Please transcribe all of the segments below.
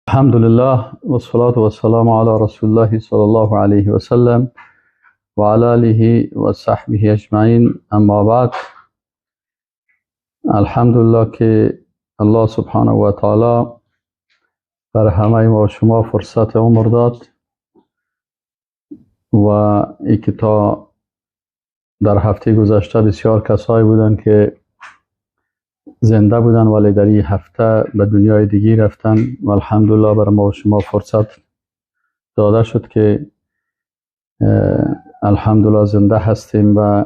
الحمد لله والصلاة والسلام على رسول الله صلى الله عليه وسلم وعلى آله وصحبه أجمعين. اما بعد، الحمدلله که الله سبحانه و تعالی بر همه ما و شما فرصت عمر داد و ای که تا در هفته گذشته بسیار کسایی بودن که زنده بودن ولی در این هفته به دنیای دیگی رفتن و الحمدلله بر ما و شما فرصت داده شد که الحمدلله زنده هستیم و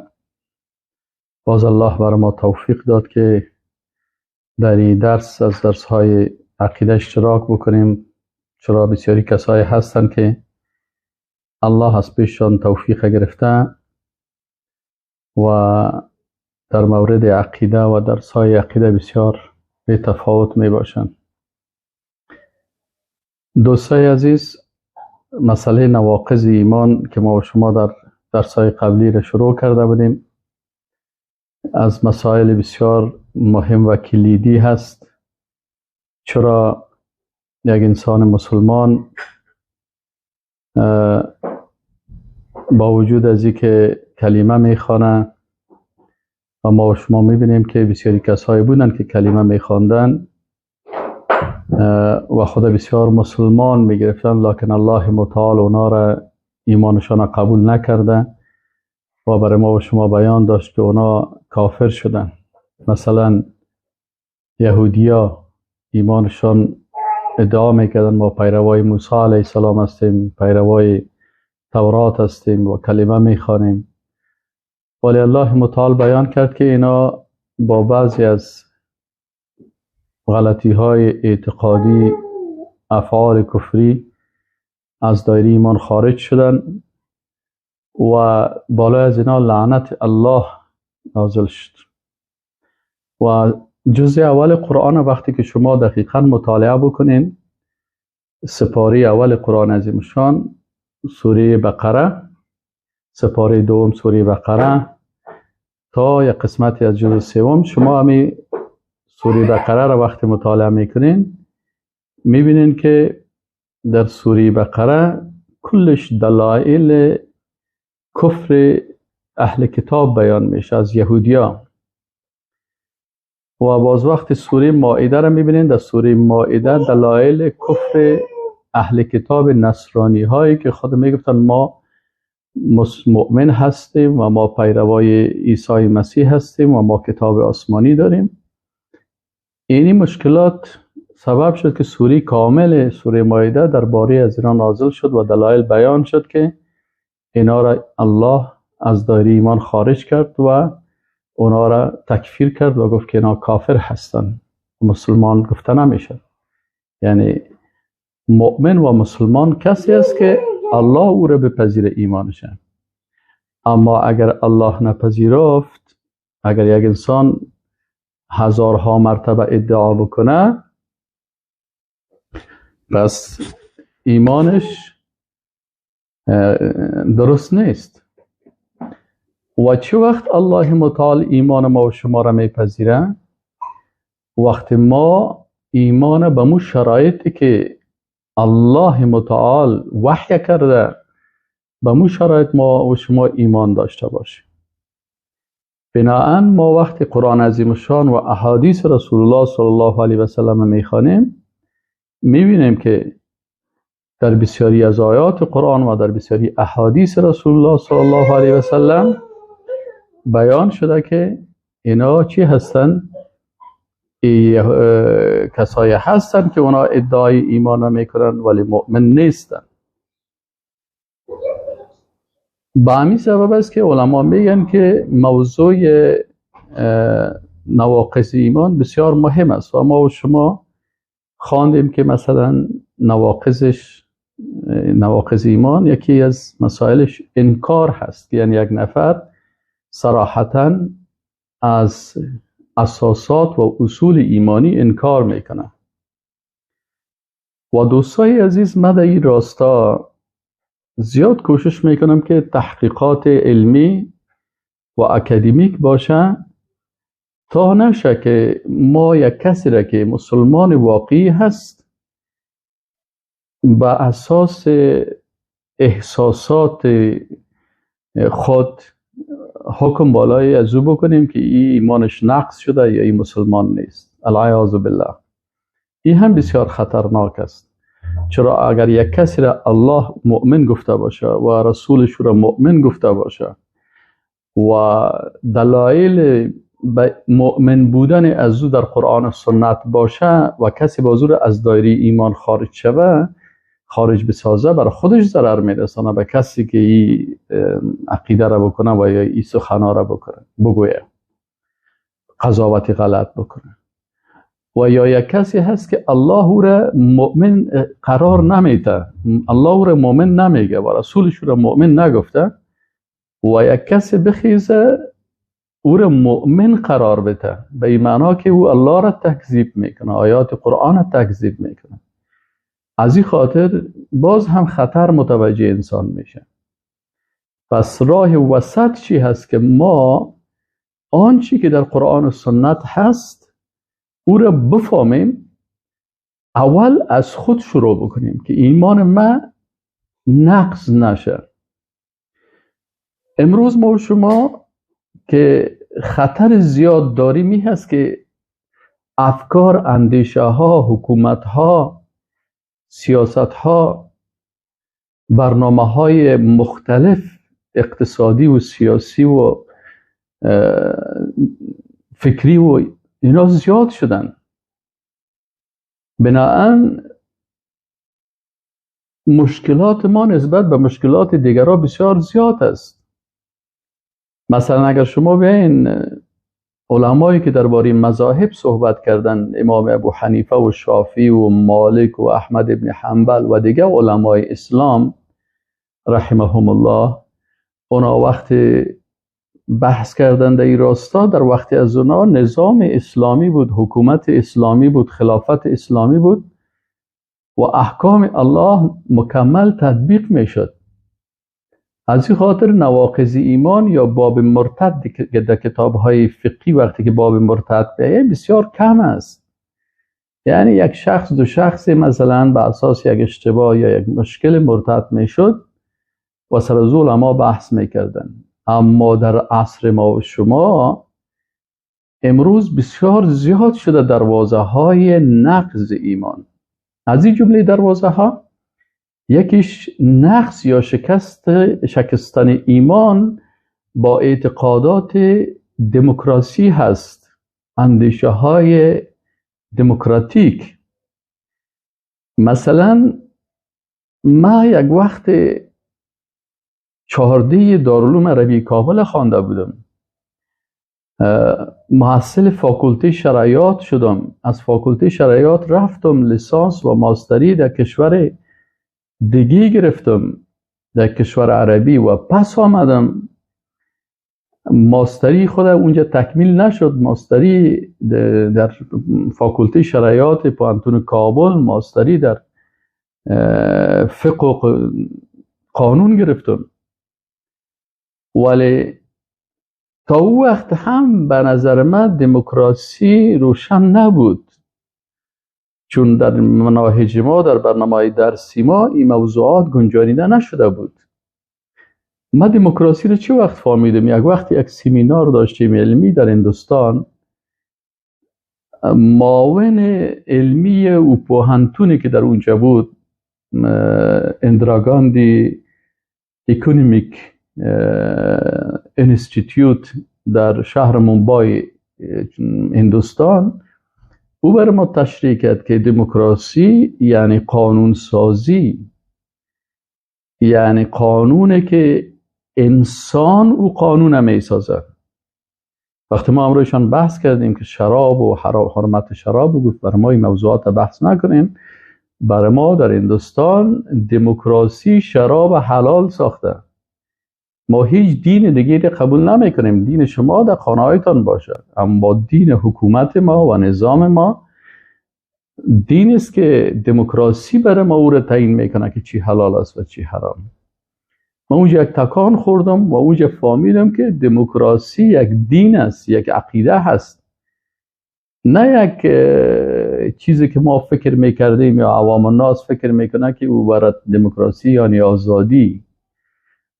باز الله بر ما توفیق داد که در این درس از درس‌های عقیده اشتراک بکنیم، چرا بسیاری کسایی هستن که الله از پیششان توفیق گرفته و در مورد عقیده و درس‌های عقیده بسیار بی تفاوت می باشند. دوستای عزیز، مسئله نواقض ایمان که ما و شما در درس‌های قبلی را شروع کرده بودیم از مسائل بسیار مهم و کلیدی هست. چرا یک انسان مسلمان با وجود از اینکه کلمه میخوانه و ما و شما میبینیم که بسیاری کسایی بودن که کلمه میخواندن و خدا بسیار مسلمان میگرفتن، لکن الله متعال اونا را ایمانشان قبول نکرده و برای ما و شما بیان داشت که اونا کافر شدن. مثلا یهودیا ایمانشان ادعا میکردن ما پیروای موسی علیه السلام هستیم، پیروای تورات هستیم و کلمه میخوانیم، ولی الله متعال بیان کرد که اینا با بعضی از غلطی های اعتقادی، افعال کفری از دایره ایمان خارج شدن و بالای از اینا لعنت الله نازل شد. و جزء اول قرآن وقتی که شما دقیقا مطالعه بکنین، سپاره اول قرآن عظیم شان سوره بقره، سپاره دوم سوره بقره تا یک قسمتی از جزء سوم، شما همی سوره بقره را وقتی مطالعه میکنین میبینین که در سوره بقره کلش دلایل کفر اهل کتاب بیان میشه از یهودیا. و باز وقت سوره مائده را میبینین، در سوره مائده دلایل کفر اهل کتاب نصرانی هایی که خود میگفتن ما مؤمن هستیم و ما پیروای عیسی مسیح هستیم و ما کتاب آسمانی داریم. اینی مشکلات سبب شد که سوره کامل سوره مائده درباره از اینا نازل شد و دلایل بیان شد که اینا را الله از دایره ایمان خارج کرد و اونا را تکفیر کرد و گفت که اینا کافر هستن، مسلمان گفته نمیشه. یعنی مؤمن و مسلمان کسی است که الله او را بپذیره ایمانشه. اما اگر الله نپذیرفت، اگر یک انسان هزارها مرتبه ادعا بکنه، پس ایمانش درست نیست. و چه وقت الله متعال ایمان ما و شما را میپذیره؟ وقتی ما ایمان به مو شرایطی که الله متعال وحی کرده به مو شرایط ما و شما ایمان داشته باشیم. بناهن ما وقتی قرآن عظیم شان و احادیث رسول الله صلی الله علیه و سلم میخوانیم میبینیم که در بسیاری از آیات قرآن و در بسیاری احادیث رسول الله صلی الله علیه و سلم بیان شده که اینا چی هستن؟ کسایی هستن که اونا ادعای ایمان میکنن ولی مؤمن نیستن. با همین سبب است که علما میگن که موضوع نواقض ایمان بسیار مهم است و ما و شما خواندیم که مثلا نواقض ایمان یکی از مسائلش انکار هست. یعنی یک نفر صراحتاً از اساسات و اصول ایمانی انکار میکنه. و دوستای عزیز، من در این راستا زیاد کوشش میکنم که تحقیقات علمی و اکادمیک باشه تا نشه که ما یک کسی را که مسلمان واقعی هست بر اساس احساسات خود حکم بالای از او بکنیم که این ایمانش نقص شده یا این مسلمان نیست. العیاذ بالله. این هم بسیار خطرناک است. چرا اگر یک کسی را الله مؤمن گفته باشه و رسولش را مؤمن گفته باشه و دلایل مؤمن بودن از او در قرآن و سنت باشه و کسی با زور از دایره ایمان خارج شوه، خارج بسازه، برای خودش ضرر میرسانه به کسی که این عقیده را بکنه و یا این سخنا را بگویه، قضاوت غلط بکنه. و یا یک کسی هست که الله او را مؤمن قرار نمیده، الله او را مؤمن نمیگه و رسولش را مؤمن نگفته، و یک کسی بخیزه او را مؤمن قرار بده، به این معنا که او الله را تکذیب میکنه، آیات قرآن را تکذیب میکنه. از این خاطر باز هم خطر متوجه انسان میشه. پس راه وسط چی هست که ما آنچی که در قرآن و سنت هست او را بفهمیم، اول از خود شروع بکنیم که ایمان ما نقص نشه. امروز ما و شما که خطر زیاد داریم می هست که افکار، اندیشه ها، حکومت ها، سیاست ها، برنامه های مختلف اقتصادی و سیاسی و فکری و اینا زیاد شدن. بنابراین مشکلات ما نسبت به مشکلات دیگران بسیار زیاد است. مثلا اگر شما بیاین علمایی که درباره مذاهب صحبت کردن، امام ابو حنیفه و شافعی و مالک و احمد ابن حنبل و دیگر علمای اسلام رحمهم الله، اونا وقت بحث کردن در این راستا، در وقت از اونا نظام اسلامی بود، حکومت اسلامی بود، خلافت اسلامی بود و احکام الله مکمل تطبیق می شد. از این خاطر نواقض ایمان یا باب مرتد در کتاب های فقهی وقتی که باب مرتد بیایه بسیار کم است. یعنی یک شخص، دو شخص مثلا به اساس یک اشتباه یا یک مشکل مرتد می شد و سر از علما بحث می کردن. اما در عصر ما و شما امروز بسیار زیاد شده دروازه های نقض ایمان. از این جمله دروازه ها یکیش نقص یا شکستن ایمان با اعتقادات دموکراسی هست، اندیشه های دموکراتیک. مثلا ما یک وقت 14 دارالعلوم عربی کابل خوانده بودم، محصل فاکولته شرعیات شدم، از فاکولته شرعیات رفتم لیسانس و ماستری در کشور دیگه گرفتم، در کشور عربی، و پس آمدم ماستری خود اونجا تکمیل نشد. ماستری در فاکولته شرعیات پانتون کابل، ماستری در فقه و قانون گرفتم، ولی تا او وقت هم به نظر من دموکراسی روشن نبود، چون در مناهج ما، در برنامه درسی ما این موضوعات گنجانیده نشده بود. ما دموکراسی رو چه وقت فهمیدم؟ یک وقت یک سمینار داشتیم علمی در هندوستان، معاون علمی او پوهنتونی که در اونجا بود، اندراگاندی اکونومیک انستیتیوت در شهر مومبای هندوستان، او بر ما تشریح کرد که دموکراسی یعنی قانون سازی، یعنی قانونه که انسان او قانون می سازد. وقتی ما امروزشان بحث کردیم که شراب و حرمت شراب، گفت برای ما این موضوعات بحث نکنیم، برای ما در هندوستان دموکراسی شراب حلال ساخته. ما هیچ دین دیگری قبول نمی کنیم، دین شما در خانه هایتان باشد، اما دین حکومت ما و نظام ما دین است که دموکراسی برای ما او را تعیین میکنه که چی حلال است و چی حرام. من اونجا یک تکان خوردم و اونجا فهمیدم که دموکراسی یک دین است، یک عقیده هست. نه یک چیزی که ما فکر میکردیم یا عوام الناس فکر میکنه که او برای دموکراسی یعنی آزادی.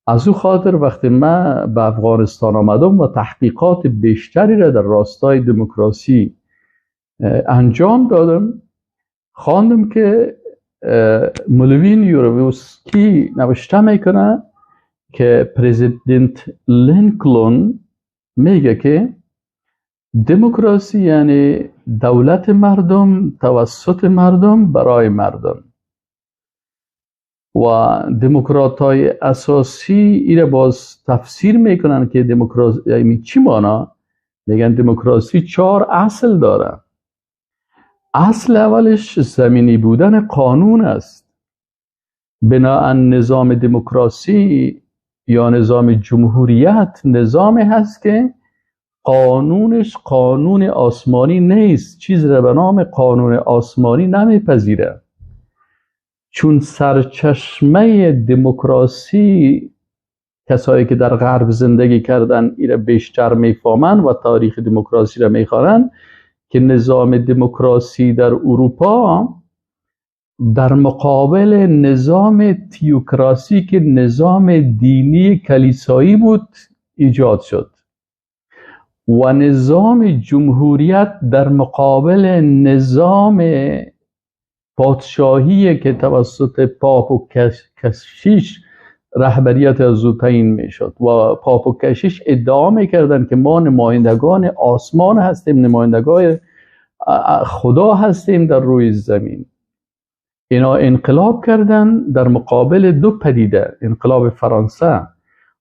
از او خاطر وقتی من به افغانستان آمدم و تحقیقات بیشتری را در راستای دموکراسی انجام دادم، خواندم که مولوین یوروسکی نوشته میکنه که پرزیدنت لینکلن میگه که دموکراسی یعنی دولت مردم توسط مردم برای مردم. و دموکرات های اساسی ایره باز تفسیر میکنن که دموکراسی یعنی چی مانا؟ میگن دموکراسی 4 اصل داره. اصل اولش زمینی بودن قانون است. بناهن نظام دموکراسی یا نظام جمهوریت نظامی هست که قانونش قانون آسمانی نیست، چیز را به نام قانون آسمانی نمیپذیره. چون سرچشمه دموکراسی کسایی که در غرب زندگی کردن ایره بیشتر میفهمن و تاریخ دموکراسی را میخوانن که نظام دموکراسی در اروپا در مقابل نظام تیوکراسی که نظام دینی کلیسایی بود ایجاد شد و نظام جمهوریت در مقابل نظام پادشاهی که توسط پاپ و کشیش رهبریت از او تعیین میشد و پاپ و کشیش ادعا میکردن که ما نمایندگان آسمان هستیم، نمایندگان خدا هستیم در روی زمین. اینا انقلاب کردن در مقابل 2 پدیده. انقلاب فرانسه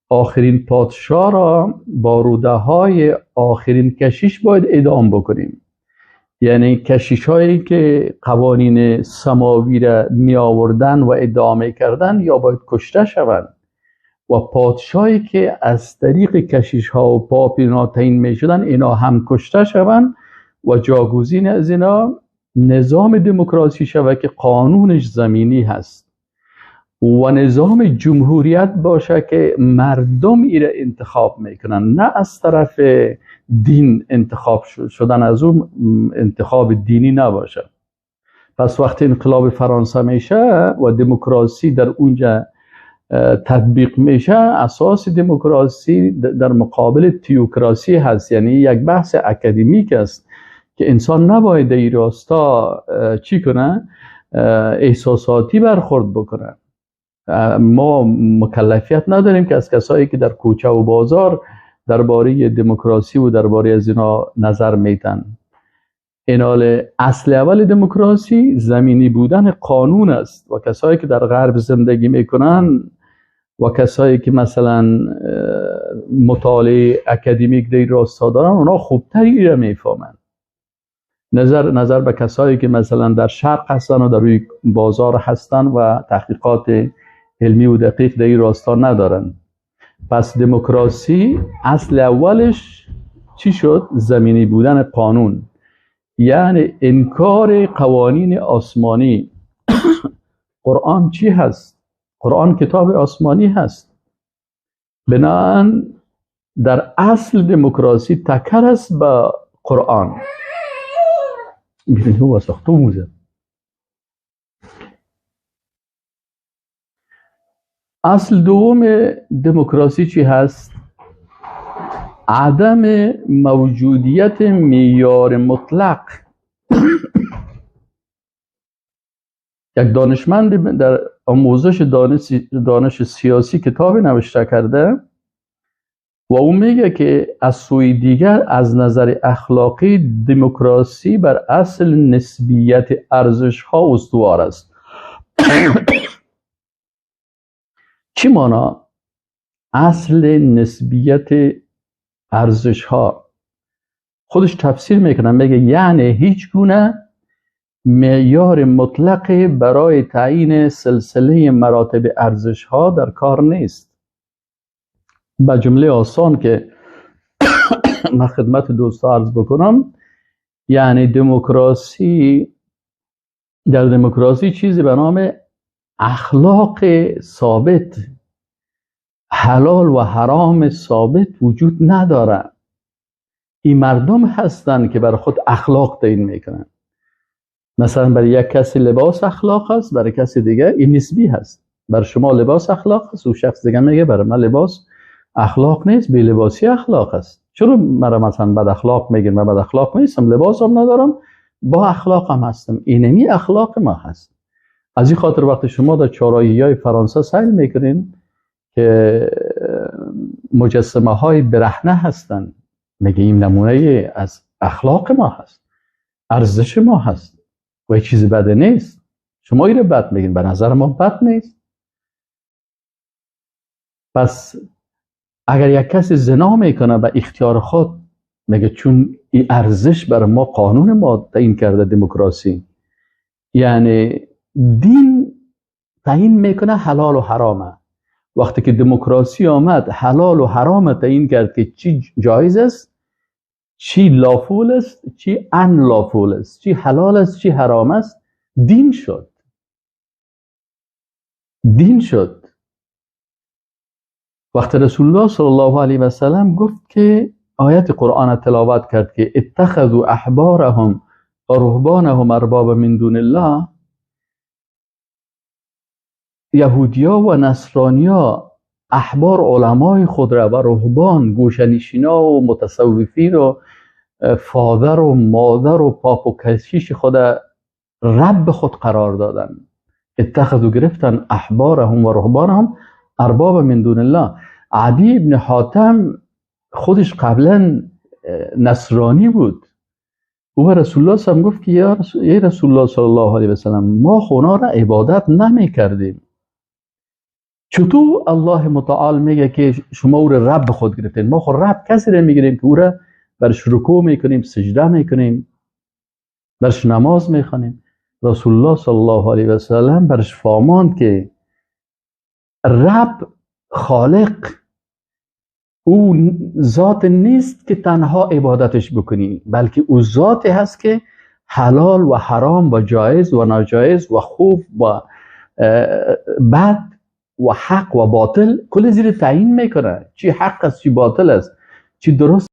آخرین پادشاه را با روده های آخرین کشیش باید اعدام بکنیم، یعنی کشیش هایی که قوانین سماوی را می آوردن و ادعا کردن یا باید کشته شوند و پادشاهی که از طریق کشیش ها و پاپ اینا تعیین می شدن اینا هم کشته شوند و جاگزین از اینا نظام دموکراسی شود که قانونش زمینی هست و نظام جمهوریت باشه که مردم ایره انتخاب میکنن، نه از طرف دین انتخاب شدن از اون انتخاب دینی نباشه. پس وقتی انقلاب فرانسه میشه و دموکراسی در اونجا تطبیق میشه، اساس دموکراسی در مقابل تیوکراسی هست، یعنی یک بحث اکادمیک است که انسان نباید در این راستا چی کنه؟ احساساتی برخورد بکنه. ما مکلفیت نداریم که از کسایی که در کوچه و بازار درباره دموکراسی و درباره از اینا نظر میتن. اینال اصل اول دموکراسی زمینی بودن قانون است و کسایی که در غرب زندگی میکنن و کسایی که مثلا مطالعه اکادمیک در راستا دارن اونا خوبتر ایره میفهمن. نظر به کسایی که مثلا در شرق هستن و در روی بازار هستن و تحقیقات علمی و دقیق در این راستا ندارن. پس دموکراسی اصل اولش چی شد؟ زمینی بودن قانون، یعنی انکار قوانین آسمانی. قرآن چی هست؟ قرآن کتاب آسمانی هست. بنابراین در اصل دموکراسی تکر است به قرآن. هو ساختو موزه. اصل دوم دموکراسی چی هست؟ عدم موجودیت معیار مطلق. یک دانشمند در آموزش دانش سیاسی کتابی نوشته کرده و او میگه که از سوی دیگر از نظر اخلاقی دموکراسی بر اصل نسبیت ارزش ها استوار است. چی مانا؟ اصل نسبیت ارزش ها خودش تفسیر میکنه، میگه یعنی هیچ گونه معیار مطلق برای تعیین سلسله مراتب ارزش ها در کار نیست. به جمله آسان که من خدمت دوستا عرض بکنم، یعنی در دموکراسی چیزی به نام اخلاق ثابت، حلال و حرام ثابت وجود نداره. این مردم هستن که برای خود اخلاق تعیین میکنن. مثلا برای یک کسی لباس اخلاق است، برای کسی دیگه این نسبی هست. برای شما لباس اخلاق است، و شخص دیگه میگه برای من لباس اخلاق نیست، بی لباسی اخلاق است. چرا مرا مثلا بد اخلاق میگین؟ من بد اخلاق نیستم، لباسم ندارم، با اخلاقم هستم. اینمی اخلاق ما هست. از این خاطر وقتی شما در چهارراهی‌های فرانسه سیر میکنین که مجسمه های برهنه هستن، میگه این نمونه از اخلاق ما هست، ارزش ما هست و چیز بده نیست. شما این رو بد میگین، به نظر ما بد نیست. پس اگر یک کسی زنا میکنه به اختیار خود، میگه چون این ارزش بر ما، قانون ما تعیین کرده، دموکراسی، یعنی دین تعیین میکنه حلال و حرامه. وقتی که دموکراسی آمد حلال و حرام تعیین کرد که چی جایز است، چی لافول است، چی ان لافول است، چی حلال است، چی حرام است، دین شد. دین شد. وقتی رسول الله صلی الله علیه و سلم گفت که آیت قرآن تلاوت کرد که اتخذوا احبارهم و رهبانهم اربابا من دون الله، یهودیا و نصرانیا احبار علمای خود را و رهبان گوشنشینا و متصوفین و فادر و مادر و پاپ و کشیش خود رب خود قرار دادن. اتخذوا گرفتن احبارهم و رهبانهم ارباب من دون الله. عدی ابن حاتم خودش قبلا نصرانی بود. او به رسول الله صلی گفت که یا رسول الله صلی الله علیه و سلم، ما خونا را عبادت نمی کردیم، چطور الله متعال میگه که شما او را رب خود گرفتین؟ ما خود رب کسی را میگیریم که او را برش رکوع میکنیم، سجده میکنیم، برش نماز میخوانیم. رسول الله صلی الله علیه و سلم برش فرماند که رب خالق او ذات نیست که تنها عبادتش بکنی، بلکه او ذاتی هست که حلال و حرام و جایز و ناجایز و خوب و بد و حق و باطل کل زیر تعیین میکنه. چی حق است، چی باطل است، چی درست